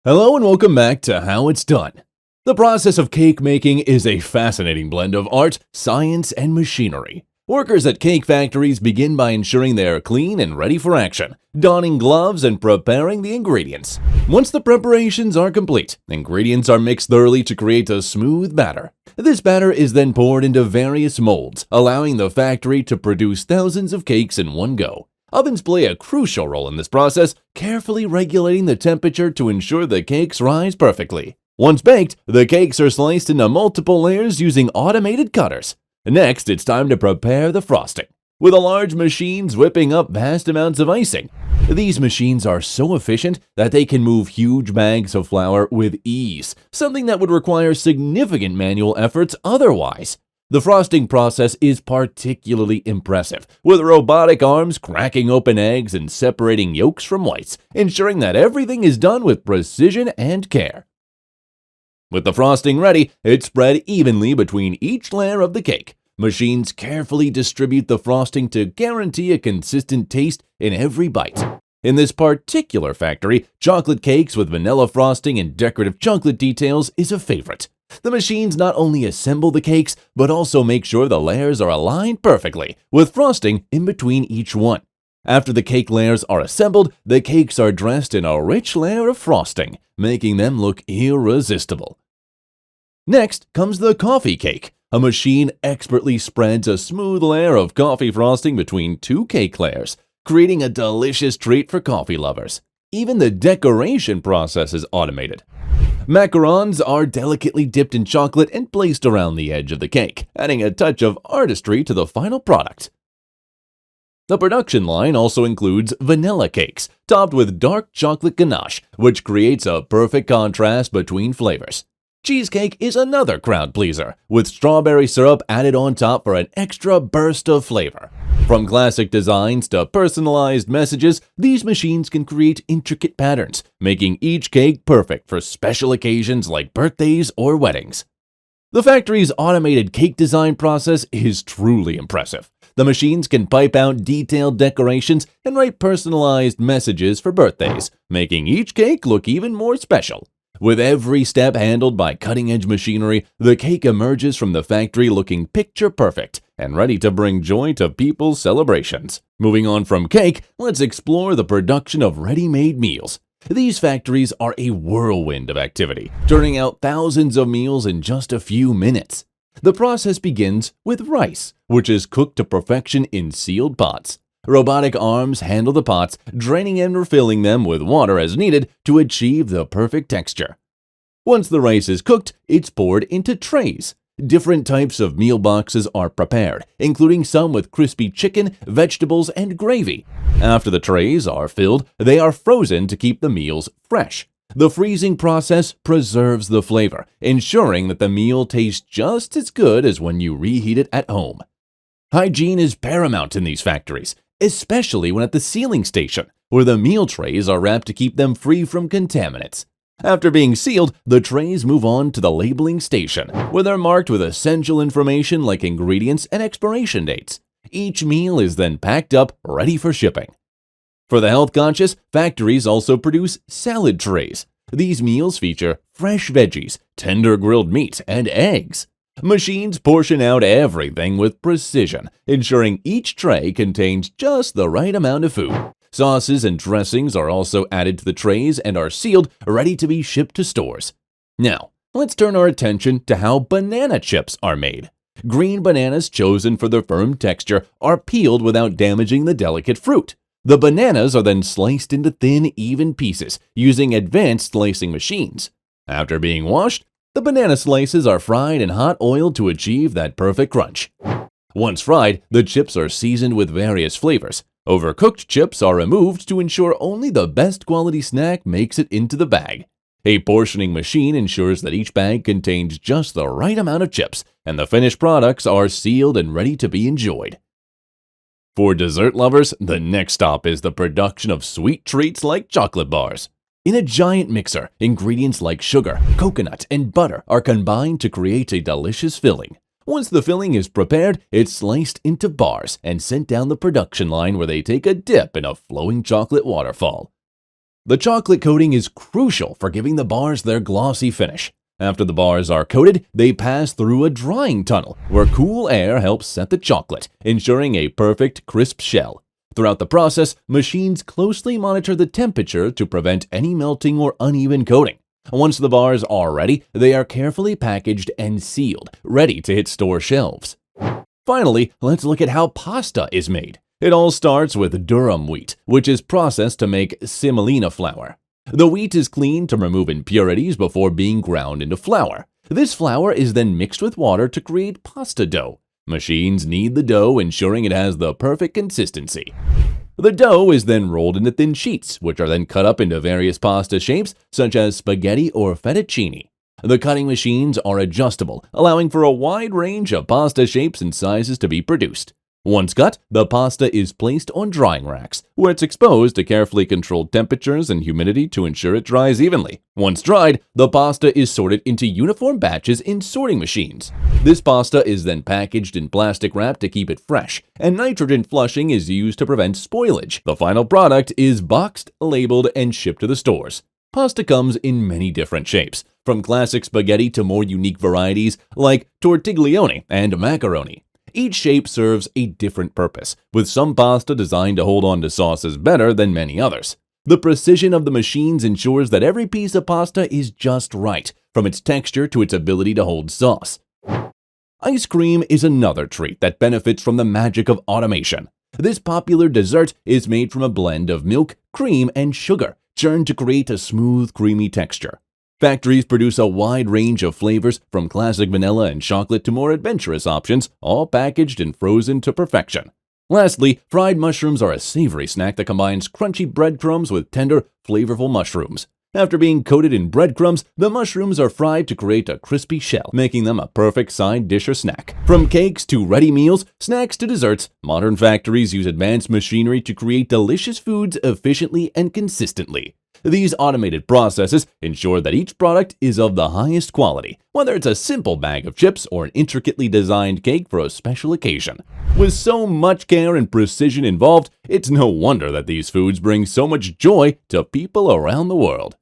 Hello and welcome back to How It's Done. The process of cake making is a fascinating blend of art, science, and machinery. Workers at cake factories begin by ensuring they are clean and ready for action, donning gloves and preparing the ingredients. Once the preparations are complete, ingredients are mixed thoroughly to create a smooth batter. This batter is then poured into various molds, allowing the factory to produce thousands of cakes in one go. Ovens play a crucial role in this process, carefully regulating the temperature to ensure the cakes rise perfectly. Once baked, the cakes are sliced into multiple layers using automated cutters. Next, it's time to prepare the frosting, with the large machines whipping up vast amounts of icing. These machines are so efficient that they can move huge bags of flour with ease, something that would require significant manual efforts otherwise. The frosting process is particularly impressive, with robotic arms cracking open eggs and separating yolks from whites, ensuring that everything is done with precision and care. With the frosting ready, it's spread evenly between each layer of the cake. Machines carefully distribute the frosting to guarantee a consistent taste in every bite. In this particular factory, chocolate cakes with vanilla frosting and decorative chocolate details is a favorite. The machines not only assemble the cakes, but also make sure the layers are aligned perfectly, with frosting in between each one. After the cake layers are assembled, the cakes are dressed in a rich layer of frosting, making them look irresistible. Next comes the coffee cake. A machine expertly spreads a smooth layer of coffee frosting between two cake layers, creating a delicious treat for coffee lovers. Even the decoration process is automated. Macarons are delicately dipped in chocolate and placed around the edge of the cake, adding a touch of artistry to the final product. The production line also includes vanilla cakes, topped with dark chocolate ganache, which creates a perfect contrast between flavors. Cheesecake is another crowd pleaser, with strawberry syrup added on top for an extra burst of flavor. From classic designs to personalized messages, these machines can create intricate patterns, making each cake perfect for special occasions like birthdays or weddings. The factory's automated cake design process is truly impressive. The machines can pipe out detailed decorations and write personalized messages for birthdays, making each cake look even more special. With every step handled by cutting-edge machinery, the cake emerges from the factory looking picture-perfect and ready to bring joy to people's celebrations. Moving on from cake, let's explore the production of ready-made meals. These factories are a whirlwind of activity, turning out thousands of meals in just a few minutes. The process begins with rice, which is cooked to perfection in sealed pots. Robotic arms handle the pots, draining and refilling them with water as needed to achieve the perfect texture. Once the rice is cooked, it's poured into trays. Different types of meal boxes are prepared, including some with crispy chicken, vegetables, and gravy. After the trays are filled, they are frozen to keep the meals fresh. The freezing process preserves the flavor, ensuring that the meal tastes just as good as when you reheat it at home. Hygiene is paramount in these factories, especially when at the sealing station, where the meal trays are wrapped to keep them free from contaminants. After being sealed, the trays move on to the labeling station, where they're marked with essential information like ingredients and expiration dates. Each meal is then packed up, ready for shipping. For the health-conscious, factories also produce salad trays. These meals feature fresh veggies, tender grilled meat, and eggs. Machines portion out everything with precision, ensuring each tray contains just the right amount of food. Sauces and dressings are also added to the trays and are sealed, ready to be shipped to stores. Now, let's turn our attention to how banana chips are made. Green bananas chosen for their firm texture are peeled without damaging the delicate fruit. The bananas are then sliced into thin, even pieces using advanced slicing machines. After being washed, the banana slices are fried in hot oil to achieve that perfect crunch. Once fried, the chips are seasoned with various flavors. Overcooked chips are removed to ensure only the best quality snack makes it into the bag. A portioning machine ensures that each bag contains just the right amount of chips, and the finished products are sealed and ready to be enjoyed. For dessert lovers, the next stop is the production of sweet treats like chocolate bars. In a giant mixer, ingredients like sugar, coconut, and butter are combined to create a delicious filling. Once the filling is prepared, it's sliced into bars and sent down the production line where they take a dip in a flowing chocolate waterfall. The chocolate coating is crucial for giving the bars their glossy finish. After the bars are coated, they pass through a drying tunnel where cool air helps set the chocolate, ensuring a perfect, crisp shell. Throughout the process, machines closely monitor the temperature to prevent any melting or uneven coating. Once the bars are ready, they are carefully packaged and sealed, ready to hit store shelves. Finally, let's look at how pasta is made. It all starts with durum wheat, which is processed to make semolina flour. The wheat is cleaned to remove impurities before being ground into flour. This flour is then mixed with water to create pasta dough. Machines knead the dough, ensuring it has the perfect consistency. The dough is then rolled into thin sheets, which are then cut up into various pasta shapes, such as spaghetti or fettuccine. The cutting machines are adjustable, allowing for a wide range of pasta shapes and sizes to be produced. Once cut, the pasta is placed on drying racks, where it's exposed to carefully controlled temperatures and humidity to ensure it dries evenly. Once dried, the pasta is sorted into uniform batches in sorting machines. This pasta is then packaged in plastic wrap to keep it fresh, and nitrogen flushing is used to prevent spoilage. The final product is boxed, labeled, and shipped to the stores. Pasta comes in many different shapes, from classic spaghetti to more unique varieties like tortiglione and macaroni. Each shape serves a different purpose, with some pasta designed to hold on to sauces better than many others. The precision of the machines ensures that every piece of pasta is just right, from its texture to its ability to hold sauce. Ice cream is another treat that benefits from the magic of automation. This popular dessert is made from a blend of milk, cream, and sugar, churned to create a smooth, creamy texture. Factories produce a wide range of flavors, from classic vanilla and chocolate to more adventurous options, all packaged and frozen to perfection. Lastly, fried mushrooms are a savory snack that combines crunchy breadcrumbs with tender, flavorful mushrooms. After being coated in breadcrumbs, the mushrooms are fried to create a crispy shell, making them a perfect side dish or snack. From cakes to ready meals, snacks to desserts, modern factories use advanced machinery to create delicious foods efficiently and consistently. These automated processes ensure that each product is of the highest quality, whether it's a simple bag of chips or an intricately designed cake for a special occasion. With so much care and precision involved, it's no wonder that these foods bring so much joy to people around the world.